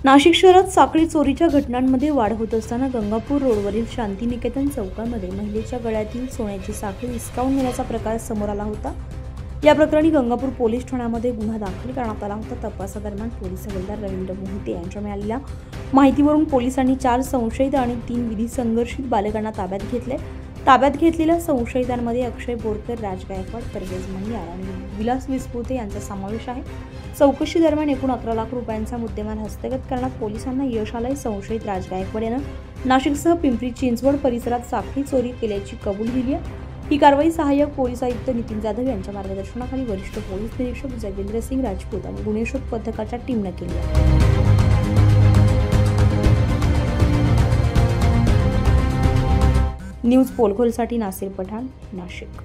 नाशिक शहरात साखळी चोरीच्या घटनांमध्ये वाढ होत असताना गंगापूर रोडवरील शांतिनिकेतन चौकामध्ये महिलेच्या गळ्यातील सोन्याची साखळी हिसकावून नेण्याचा प्रकार समोर आला होता। या प्रकरणी गंगापूर पोलीस ठाण्यामध्ये गुन्हा दाखल करण्यात आला होता। तपासादरम्यान पोलीस हवालदार रवींद्र मोहिते यांच्या मिळालेल्या माहितीवरून पोलिसांनी 4 संशयित आणि 3 विधी संघर्षित बालकांना ताब्यात घेतले। ताब्यात घेतलेल्या संशयितांमध्ये अक्षय बोरकर, राज गायकवाड, परवेज महियार आणि विलास विस्पुते यांचा समावेश आहे। चौकशी दरम्यान एकूण 11 लाख रुपयांचा मुद्देमाल हस्तगत करण्यात पोलिसांना यश आले। संशयित राज गायकवाड यानं नाशिकसह पिंपरी चिंचवड परिसरात साखळी चोरी केल्याची कबुली दिली आहे। ही कारवाई सहाय्यक पोलीस आयुक्त नितीन जाधव यांच्या मार्गदर्शनाखाली वरिष्ठ पोलीस निरीक्षक जगेंद्र सिंग राजपूत आणि गुन्हे शोध पथकाच्या टीमने केली आहे। न्यूज पोलखोलसाठी नासिर पठाण, नाशिक।